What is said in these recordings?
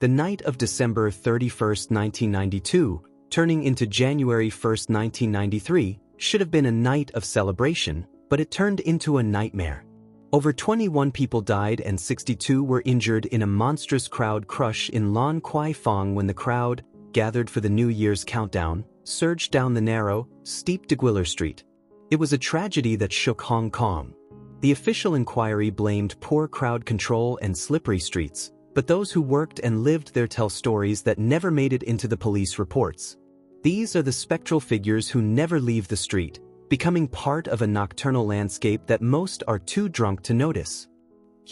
The night of December 31st, 1992, turning into January 1st, 1993, should have been a night of celebration, but it turned into a nightmare. Over 21 people died and 62 were injured in a monstrous crowd crush in Lan Kwai Fong when the crowd, gathered for the New Year's countdown, surged down the narrow, steep Deguiller Street. It was a tragedy that shook Hong Kong. The official inquiry blamed poor crowd control and slippery streets, but those who worked and lived there tell stories that never made it into the police reports. These are the spectral figures who never leave the street, becoming part of a nocturnal landscape that most are too drunk to notice.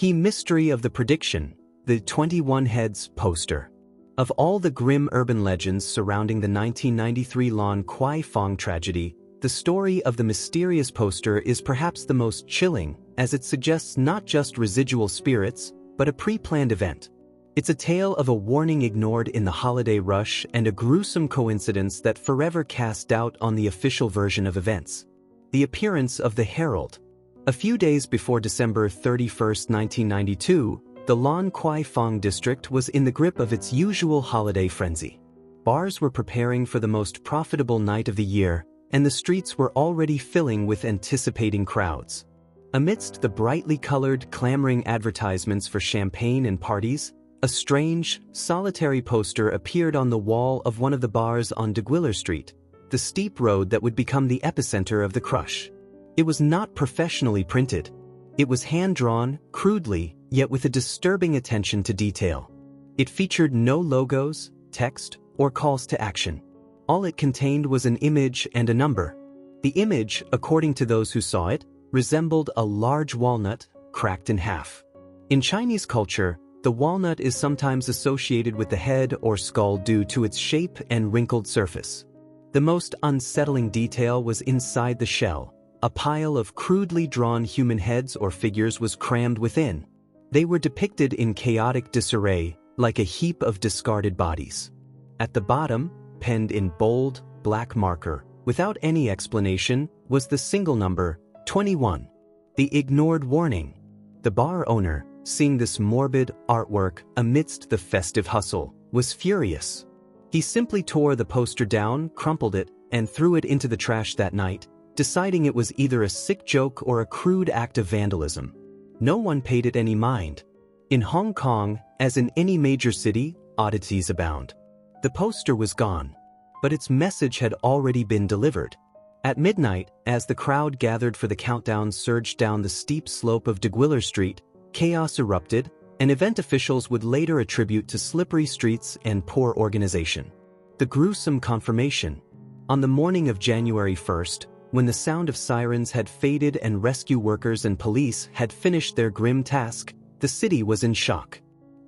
The mystery of the prediction, the 21 Heads poster. Of all the grim urban legends surrounding the 1993 Lan Kwai Fong tragedy, the story of the mysterious poster is perhaps the most chilling, as it suggests not just residual spirits, but a pre-planned event. It's a tale of a warning ignored in the holiday rush and a gruesome coincidence that forever cast doubt on the official version of events. The appearance of the Herald. A few days before December 31st, 1992, the Lan Kwai Fong district was in the grip of its usual holiday frenzy. Bars were preparing for the most profitable night of the year, and the streets were already filling with anticipating crowds. Amidst the brightly colored, clamoring advertisements for champagne and parties, a strange, solitary poster appeared on the wall of one of the bars on Deguiller Street, the steep road that would become the epicenter of the crush. It was not professionally printed. It was hand-drawn, crudely, yet with a disturbing attention to detail. It featured no logos, text, or calls to action. All it contained was an image and a number. The image, according to those who saw it, resembled a large walnut, cracked in half. In Chinese culture, the walnut is sometimes associated with the head or skull due to its shape and wrinkled surface. The most unsettling detail was inside the shell. A pile of crudely drawn human heads or figures was crammed within. They were depicted in chaotic disarray, like a heap of discarded bodies. At the bottom, penned in bold, black marker, without any explanation, was the single number, 21. The ignored warning. The bar owner, seeing this morbid artwork amidst the festive hustle, was furious. He simply tore the poster down, crumpled it, and threw it into the trash that night, deciding it was either a sick joke or a crude act of vandalism. No one paid it any mind. In Hong Kong, as in any major city, oddities abound. The poster was gone, but its message had already been delivered. At midnight, as the crowd gathered for the countdown surged down the steep slope of Deguiller Street, chaos erupted, and event officials would later attribute to slippery streets and poor organization. The gruesome confirmation. On the morning of January 1st, when the sound of sirens had faded and rescue workers and police had finished their grim task, the city was in shock.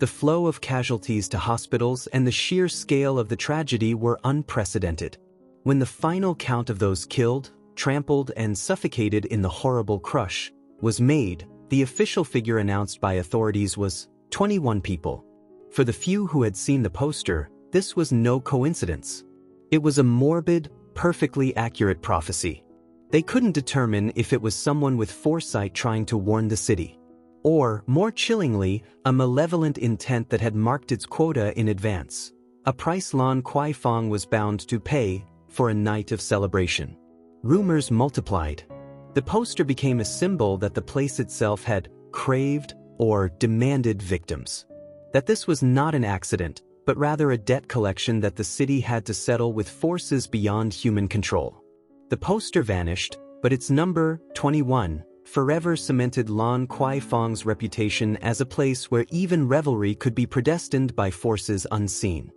The flow of casualties to hospitals and the sheer scale of the tragedy were unprecedented. When the final count of those killed, trampled, and suffocated in the horrible crush was made, the official figure announced by authorities was 21 people. For the few who had seen the poster, this was no coincidence. It was a morbid, perfectly accurate prophecy. They couldn't determine if it was someone with foresight trying to warn the city, or, more chillingly, a malevolent intent that had marked its quota in advance, a price Lan Kwai Fong was bound to pay for a night of celebration. Rumors multiplied. The poster became a symbol that the place itself had craved or demanded victims. That this was not an accident, but rather a debt collection that the city had to settle with forces beyond human control. The poster vanished, but its number, 21, forever cemented Lan Kwai Fong's reputation as a place where even revelry could be predestined by forces unseen.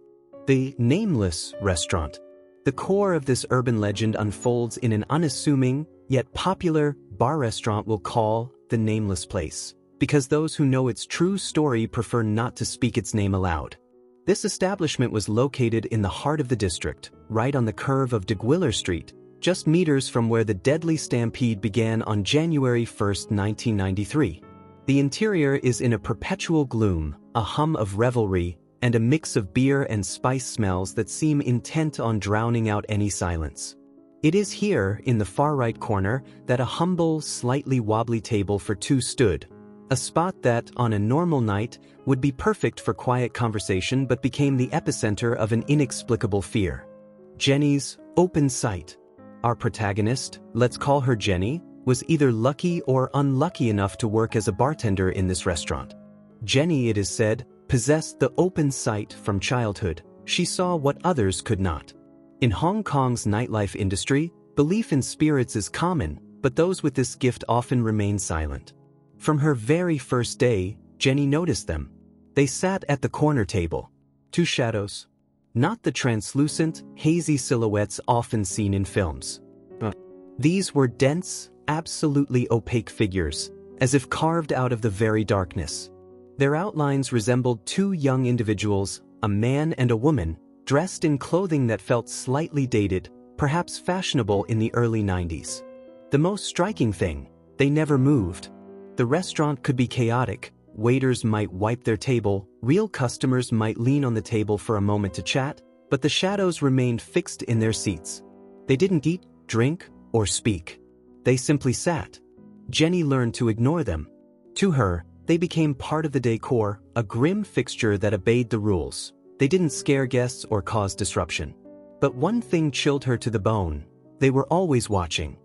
The Nameless Restaurant. The core of this urban legend unfolds in an unassuming, yet popular, bar restaurant we'll call the Nameless Place, because those who know its true story prefer not to speak its name aloud. This establishment was located in the heart of the district, right on the curve of Deguiller Street, just meters from where the deadly stampede began on January 1st, 1993. The interior is in a perpetual gloom, a hum of revelry, and a mix of beer and spice smells that seem intent on drowning out any silence. It is here, in the far right corner, that a humble, slightly wobbly table for two stood, A spot that, on a normal night, would be perfect for quiet conversation but became the epicenter of an inexplicable fear. Jenny's open sight. Our protagonist, let's call her Jenny, was either lucky or unlucky enough to work as a bartender in this restaurant. Jenny, it is said, possessed the open sight from childhood. She saw what others could not. In Hong Kong's nightlife industry, belief in spirits is common, but those with this gift often remain silent. From her very first day, Jenny noticed them. They sat at the corner table. Two shadows. Not the translucent, hazy silhouettes often seen in films. These were dense, absolutely opaque figures, as if carved out of the very darkness. Their outlines resembled two young individuals, a man and a woman, dressed in clothing that felt slightly dated, perhaps fashionable in the early 90s. The most striking thing, they never moved. The restaurant could be chaotic. Waiters might wipe their table, real customers might lean on the table for a moment to chat, but the shadows remained fixed in their seats. They didn't eat, drink, or speak. They simply sat. Jenny learned to ignore them. To her, they became part of the decor, a grim fixture that obeyed the rules. They didn't scare guests or cause disruption. But one thing chilled her to the bone. They were always watching.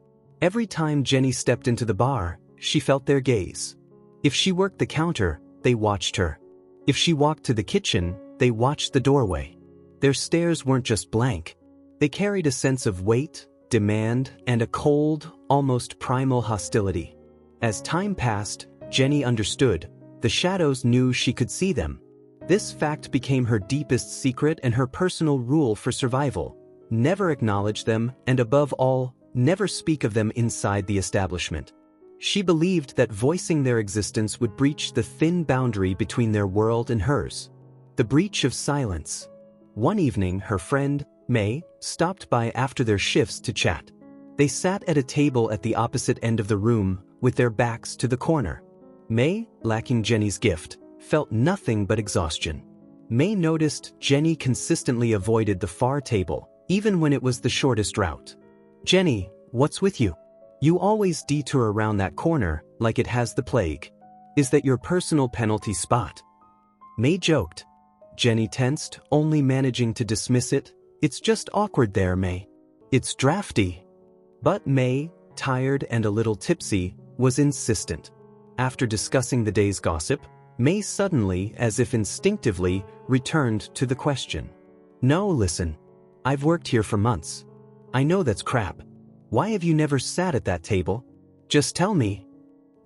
Every time Jenny stepped into the bar, she felt their gaze. If she worked the counter, they watched her. If she walked to the kitchen, they watched the doorway. Their stares weren't just blank. They carried a sense of weight, demand, and a cold, almost primal hostility. As time passed, Jenny understood. The shadows knew she could see them. This fact became her deepest secret and her personal rule for survival. Never acknowledge them, and above all, never speak of them inside the establishment. She believed that voicing their existence would breach the thin boundary between their world and hers. The breach of silence. One evening, her friend, May, stopped by after their shifts to chat. They sat at a table at the opposite end of the room, with their backs to the corner. May, lacking Jenny's gift, felt nothing but exhaustion. May noticed Jenny consistently avoided the far table, even when it was the shortest route. "Jenny, what's with you? You always detour around that corner, like it has the plague. Is that your personal penalty spot?" May joked. Jenny tensed, only managing to dismiss it. "It's just awkward there, May. It's drafty." But May, tired and a little tipsy, was insistent. After discussing the day's gossip, May suddenly, as if instinctively, returned to the question. "No, listen. I've worked here for months. I know that's crap. Why have you never sat at that table? Just tell me."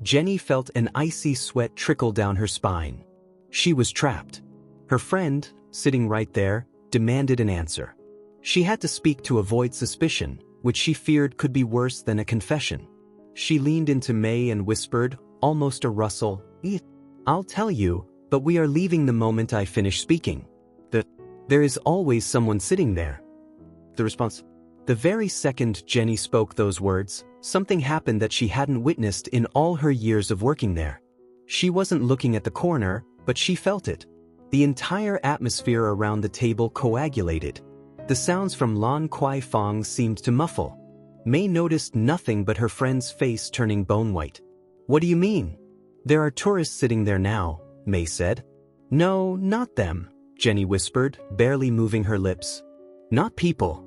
Jenny felt an icy sweat trickle down her spine. She was trapped. Her friend, sitting right there, demanded an answer. She had to speak to avoid suspicion, which she feared could be worse than a confession. She leaned into May and whispered, almost a rustle, "I'll tell you, but we are leaving the moment I finish speaking. There is always someone sitting there." The response. The very second Jenny spoke those words, something happened that she hadn't witnessed in all her years of working there. She wasn't looking at the corner, but she felt it. The entire atmosphere around the table coagulated. The sounds from Lan Kwai Fong seemed to muffle. May noticed nothing but her friend's face turning bone-white. "What do you mean?" "There are tourists sitting there now," May said. "No, not them," Jenny whispered, barely moving her lips. "Not people."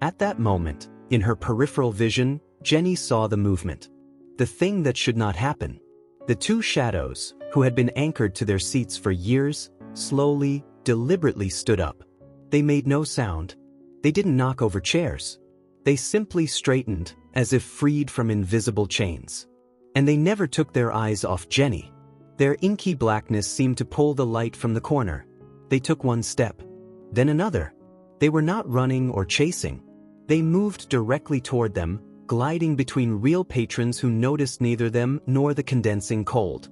At that moment, in her peripheral vision, Jenny saw the movement. The thing that should not happen. The two shadows, who had been anchored to their seats for years, slowly, deliberately stood up. They made no sound. They didn't knock over chairs. They simply straightened, as if freed from invisible chains. And they never took their eyes off Jenny. Their inky blackness seemed to pull the light from the corner. They took one step, then another. They were not running or chasing. They moved directly toward them, gliding between real patrons who noticed neither them nor the condensing cold.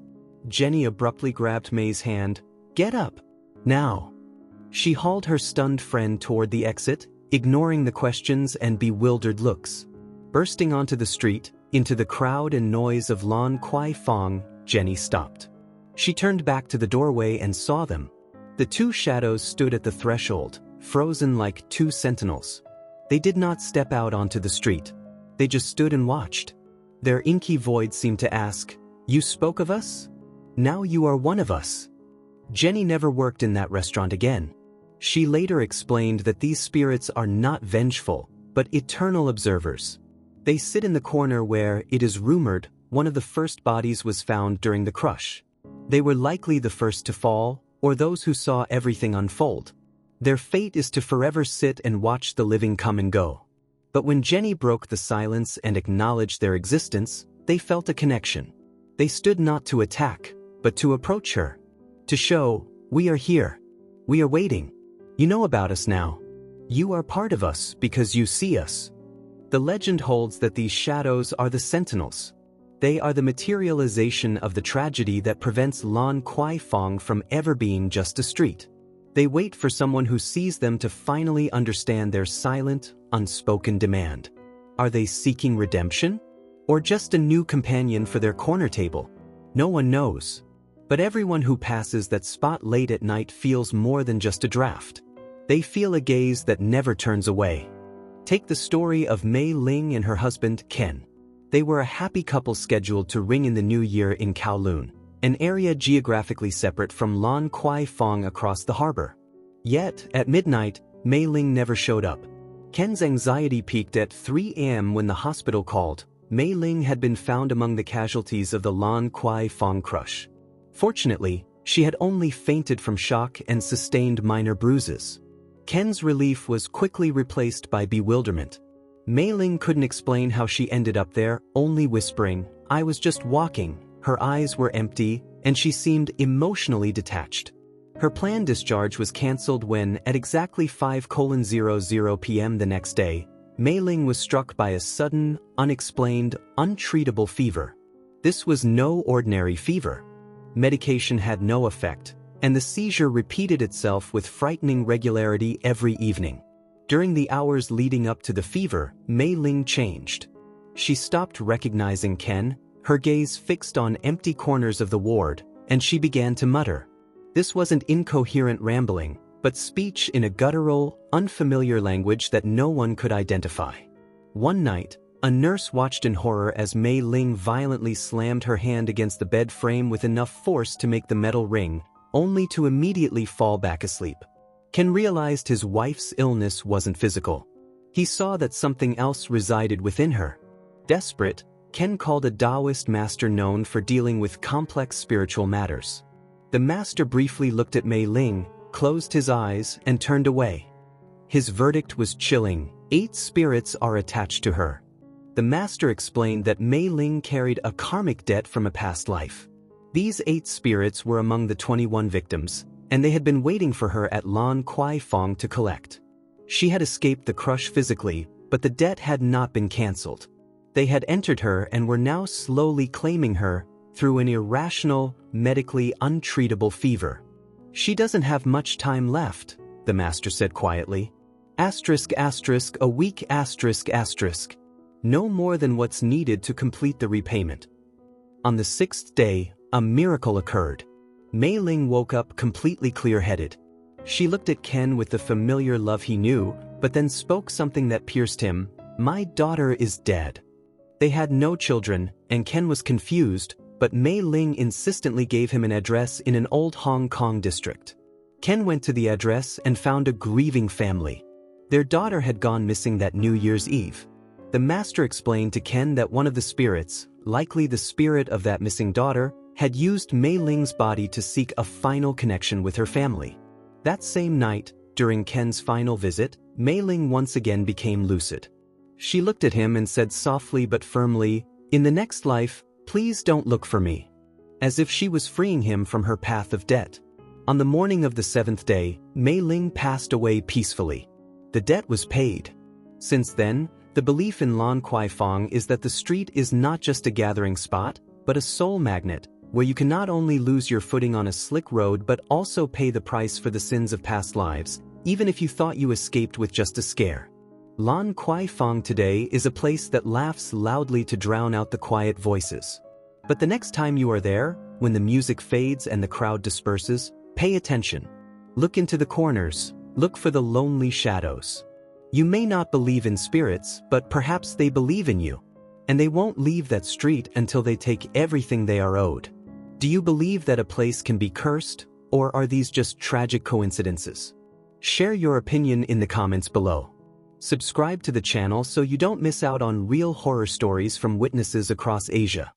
Jenny abruptly grabbed May's hand. "Get up. Now." She hauled her stunned friend toward the exit, ignoring the questions and bewildered looks. Bursting onto the street, into the crowd and noise of Lan Kwai Fong, Jenny stopped. She turned back to the doorway and saw them. The two shadows stood at the threshold, frozen like two sentinels. They did not step out onto the street. They just stood and watched. Their inky void seemed to ask, "You spoke of us? Now you are one of us." Jenny never worked in that restaurant again. She later explained that these spirits are not vengeful, but eternal observers. They sit in the corner where, it is rumored, one of the first bodies was found during the crush. They were likely the first to fall, or those who saw everything unfold. Their fate is to forever sit and watch the living come and go. But when Jenny broke the silence and acknowledged their existence, they felt a connection. They stood not to attack, but to approach her. To show, "We are here. We are waiting. You know about us now. You are part of us because you see us." The legend holds that these shadows are the sentinels. They are the materialization of the tragedy that prevents Lan Kwai Fong from ever being just a street. They wait for someone who sees them to finally understand their silent, unspoken demand. Are they seeking redemption? Or just a new companion for their corner table? No one knows. But everyone who passes that spot late at night feels more than just a draft. They feel a gaze that never turns away. Take the story of Mei Ling and her husband, Ken. They were a happy couple scheduled to ring in the new year in Kowloon, an area geographically separate from Lan Kwai Fong across the harbor. Yet, at midnight, Mei Ling never showed up. Ken's anxiety peaked at 3 a.m. when the hospital called. Mei Ling had been found among the casualties of the Lan Kwai Fong crush. Fortunately, she had only fainted from shock and sustained minor bruises. Ken's relief was quickly replaced by bewilderment. Mei Ling couldn't explain how she ended up there, only whispering, "I was just walking." Her eyes were empty, and she seemed emotionally detached. Her planned discharge was cancelled when, at exactly 5:00 p.m. the next day, Mei Ling was struck by a sudden, unexplained, untreatable fever. This was no ordinary fever. Medication had no effect, and the seizure repeated itself with frightening regularity every evening. During the hours leading up to the fever, Mei Ling changed. She stopped recognizing Ken, her gaze fixed on empty corners of the ward, and she began to mutter. This wasn't incoherent rambling, but speech in a guttural, unfamiliar language that no one could identify. One night, a nurse watched in horror as Mei Ling violently slammed her hand against the bed frame with enough force to make the metal ring, only to immediately fall back asleep. Ken realized his wife's illness wasn't physical. He saw that something else resided within her. Desperate, Ken called a Taoist master known for dealing with complex spiritual matters. The master briefly looked at Mei Ling, closed his eyes, and turned away. His verdict was chilling: 8 spirits are attached to her. The master explained that Mei Ling carried a karmic debt from a past life. These 8 spirits were among the 21 victims, and they had been waiting for her at Lan Kwai Fong to collect. She had escaped the crush physically, but the debt had not been cancelled. They had entered her and were now slowly claiming her through an irrational, medically untreatable fever. "She doesn't have much time left," the master said quietly. ****, a week ***. No more than what's needed to complete the repayment. On the 6th day, a miracle occurred. Mei Ling woke up completely clear-headed. She looked at Ken with the familiar love he knew, but then spoke something that pierced him. "My daughter is dead." They had no children, and Ken was confused, but Mei Ling insistently gave him an address in an old Hong Kong district. Ken went to the address and found a grieving family. Their daughter had gone missing that New Year's Eve. The master explained to Ken that one of the spirits, likely the spirit of that missing daughter, had used Mei Ling's body to seek a final connection with her family. That same night, during Ken's final visit, Mei Ling once again became lucid. She looked at him and said softly but firmly, "In the next life, please don't look for me." As if she was freeing him from her path of debt. On the morning of the 7th day, Mei Ling passed away peacefully. The debt was paid. Since then, the belief in Lan Kwai Fong is that the street is not just a gathering spot, but a soul magnet, where you can not only lose your footing on a slick road but also pay the price for the sins of past lives, even if you thought you escaped with just a scare. Lan Kwai Fong today is a place that laughs loudly to drown out the quiet voices. But the next time you are there, when the music fades and the crowd disperses, pay attention. Look into the corners, look for the lonely shadows. You may not believe in spirits, but perhaps they believe in you. And they won't leave that street until they take everything they are owed. Do you believe that a place can be cursed, or are these just tragic coincidences? Share your opinion in the comments below. Subscribe to the channel so you don't miss out on real horror stories from witnesses across Asia.